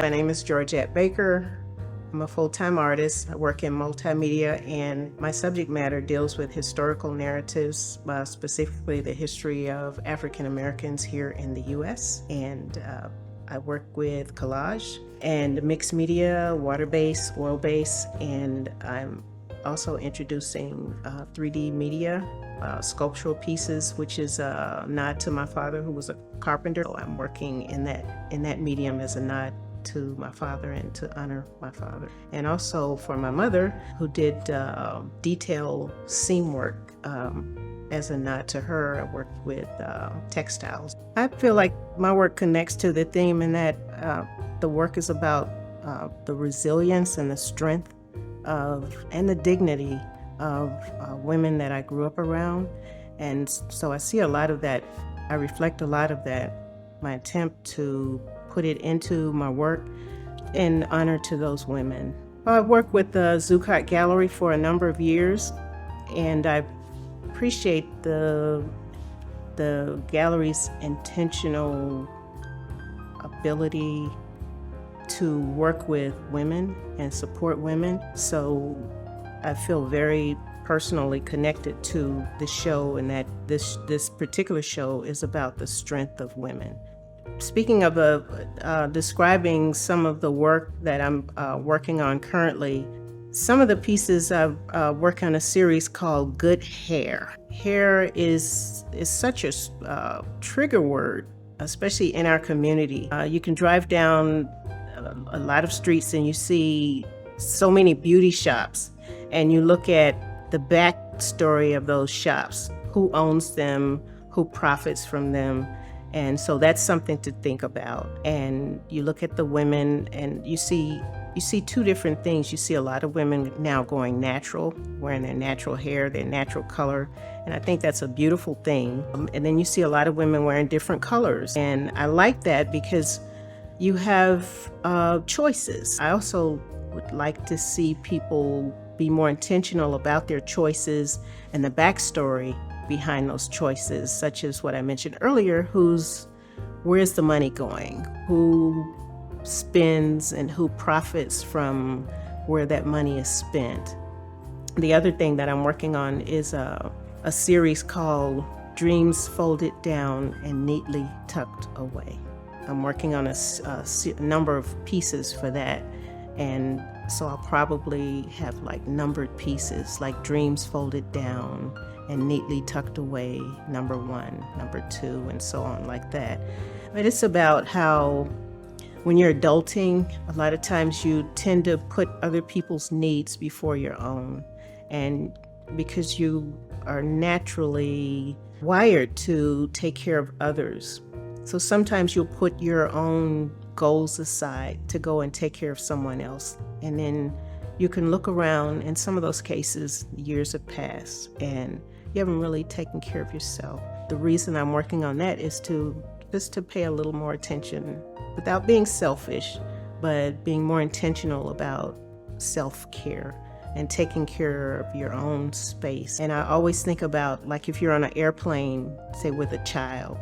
My name is Georgette Baker. I'm a full-time artist. I work in multimedia, and my subject matter deals with historical narratives, specifically the history of African Americans here in the U.S. And I work with collage and mixed media, water-based, oil-based, and I'm also introducing 3D media, sculptural pieces, which is a nod to my father, who was a carpenter. So I'm working in that medium as a nod to my father and to honor my father. And also for my mother, who did detail seam work. As a nod to her, I worked with textiles. I feel like my work connects to the theme in that the work is about the resilience and the strength and the dignity of women that I grew up around. And so I see a lot of that. I reflect a lot of that. My attempt to put it into my work in honor to those women. I've worked with the Zuccotti Gallery for a number of years, and I appreciate the gallery's intentional ability to work with women and support women. So I feel very personally connected to the show, and that this particular show is about the strength of women. Speaking of describing some of the work that I'm working on currently, some of the pieces I've worked on a series called Good Hair. Hair is such a trigger word, especially in our community. You can drive down a lot of streets and you see so many beauty shops, and you look at the backstory of those shops, who owns them, who profits from them. And so that's something to think about. And you look at the women and you see two different things. You see a lot of women now going natural, wearing their natural hair, their natural color. And I think that's a beautiful thing. And then you see a lot of women wearing different colors. And I like that because you have choices. I also would like to see people be more intentional about their choices and the backstory behind those choices, such as what I mentioned earlier, where's the money going? Who spends and who profits from where that money is spent? The other thing that I'm working on is a series called Dreams Folded Down and Neatly Tucked Away. I'm working on a number of pieces for that, and so I'll probably have like numbered pieces, like Dreams Folded Down and Neatly Tucked Away, number 1, number 2, and so on like that. But it's about how when you're adulting, a lot of times you tend to put other people's needs before your own. And because you are naturally wired to take care of others, so sometimes you'll put your own goals aside to go and take care of someone else. And then you can look around, in some of those cases, years have passed and you haven't really taken care of yourself. The reason I'm working on that is just to pay a little more attention, without being selfish, but being more intentional about self-care and taking care of your own space. And I always think about, like, if you're on an airplane, say with a child,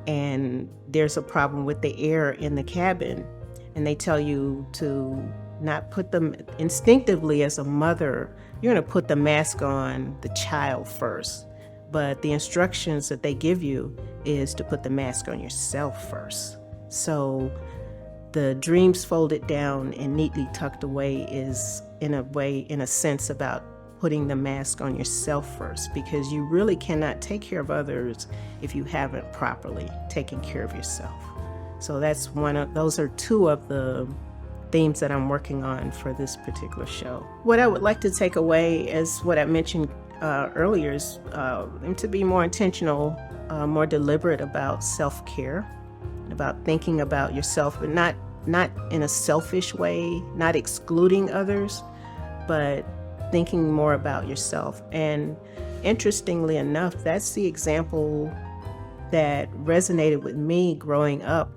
and there's a problem with the air in the cabin, and they tell you to not put them, instinctively as a mother, you're going to put the mask on the child first. But the instructions that they give you is to put the mask on yourself first. So the Dreams Folded Down and Neatly Tucked Away is, in a sense, about putting the mask on yourself first, because you really cannot take care of others if you haven't properly taken care of yourself. So those are two of the themes that I'm working on for this particular show. What I would like to take away is what I mentioned earlier, is to be more intentional, more deliberate about self-care, about thinking about yourself, but not in a selfish way, not excluding others, but thinking more about yourself. And interestingly enough, that's the example that resonated with me growing up,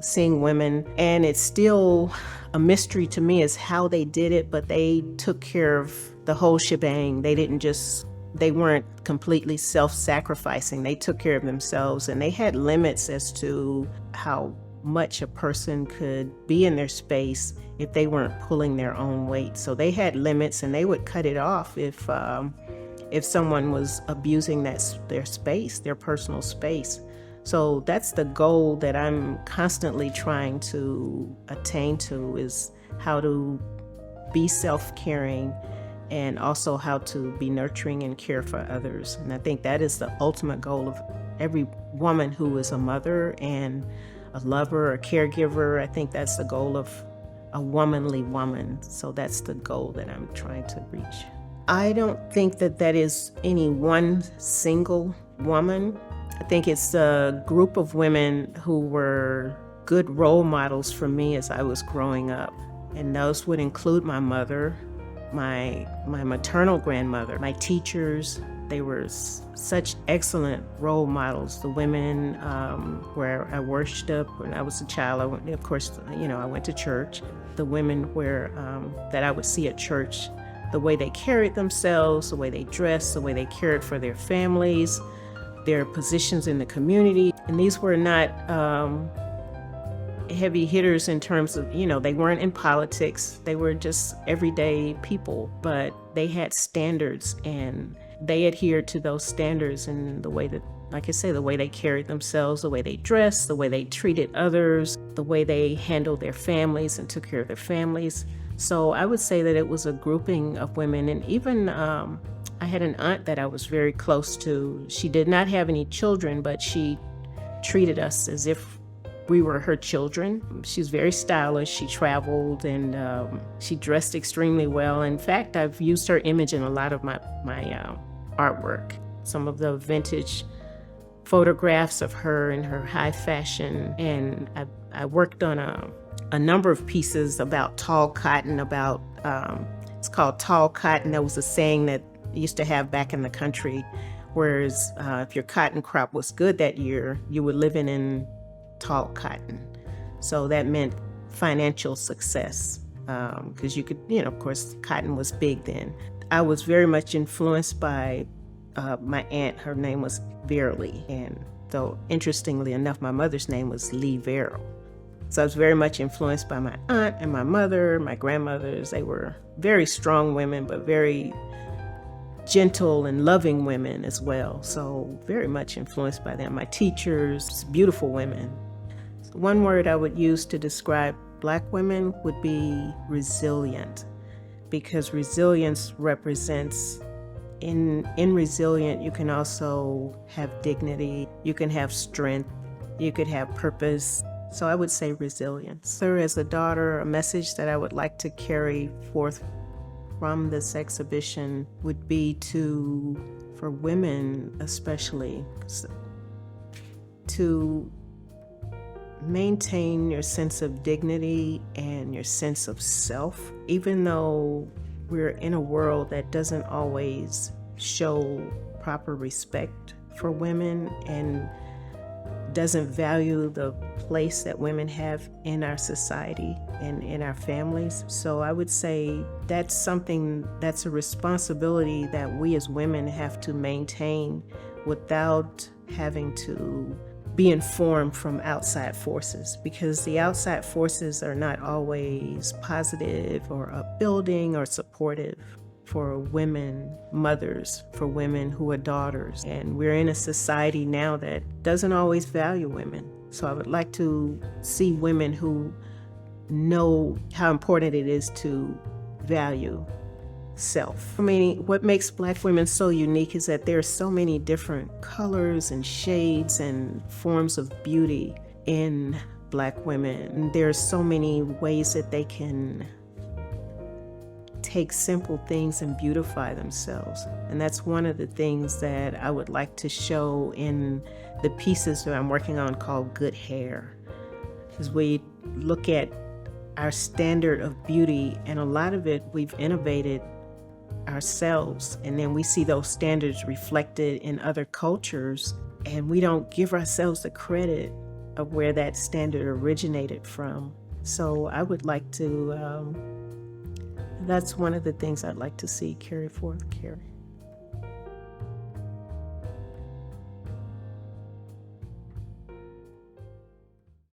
seeing women. And it's still a mystery to me is how they did it, but they took care of the whole shebang. They weren't completely self-sacrificing. They took care of themselves, and they had limits as to how much a person could be in their space if they weren't pulling their own weight. So they had limits, and they would cut it off if someone was abusing their space, their personal space. So that's the goal that I'm constantly trying to attain to, is how to be self-caring and also how to be nurturing and care for others. And I think that is the ultimate goal of every woman who is a mother and a lover, a caregiver. I think that's the goal of a womanly woman. So that's the goal that I'm trying to reach. I don't think that is any one single woman. I think it's a group of women who were good role models for me as I was growing up. And those would include my mother, my maternal grandmother, my teachers. They were such excellent role models. The women where I worshiped when I was a child, I went to church. The women that I would see at church, the way they carried themselves, the way they dressed, the way they cared for their families, their positions in the community. And these were not heavy hitters in terms of, they weren't in politics. They were just everyday people, but they had standards, and they adhered to those standards in the way that, like I say, the way they carried themselves, the way they dressed, the way they treated others, the way they handled their families and took care of their families. So I would say that it was a grouping of women. And even I had an aunt that I was very close to. She did not have any children, but she treated us as if we were her children. She was very stylish. She traveled, and she dressed extremely well. In fact, I've used her image in a lot of my artwork. Some of the vintage photographs of her in her high fashion. And I worked on a number of pieces about tall cotton, it's called tall cotton. That was a saying that I used to have back in the country, whereas if your cotton crop was good that year, you were living in tall cotton. So that meant financial success, because you could, of course, cotton was big then. I was very much influenced by my aunt. Her name was Verily, and though interestingly enough, my mother's name was Lee Verrill. So I was very much influenced by my aunt and my mother, my grandmothers. They were very strong women, but very gentle and loving women as well. So very much influenced by them. My teachers, beautiful women. So one word I would use to describe Black women would be resilient, because resilience represents, in resilient, you can also have dignity, you can have strength, you could have purpose. So I would say resilience. So as a daughter, a message that I would like to carry forth from this exhibition would be for women especially, to maintain your sense of dignity and your sense of self. Even though we're in a world that doesn't always show proper respect for women and doesn't value the place that women have in our society and in our families. So I would say that's something that's a responsibility that we as women have to maintain without having to be informed from outside forces, because the outside forces are not always positive or upbuilding or supportive for women, mothers, for women who are daughters. And we're in a society now that doesn't always value women. So I would like to see women who know how important it is to value self. I mean, what makes Black women so unique is that there are so many different colors and shades and forms of beauty in Black women. There are so many ways that they can take simple things and beautify themselves. And that's one of the things that I would like to show in the pieces that I'm working on called Good Hair. As we look at our standard of beauty, and a lot of it we've innovated ourselves, and then we see those standards reflected in other cultures, and we don't give ourselves the credit of where that standard originated from. So I would like to, that's one of the things I'd like to see carry forth, Carrie.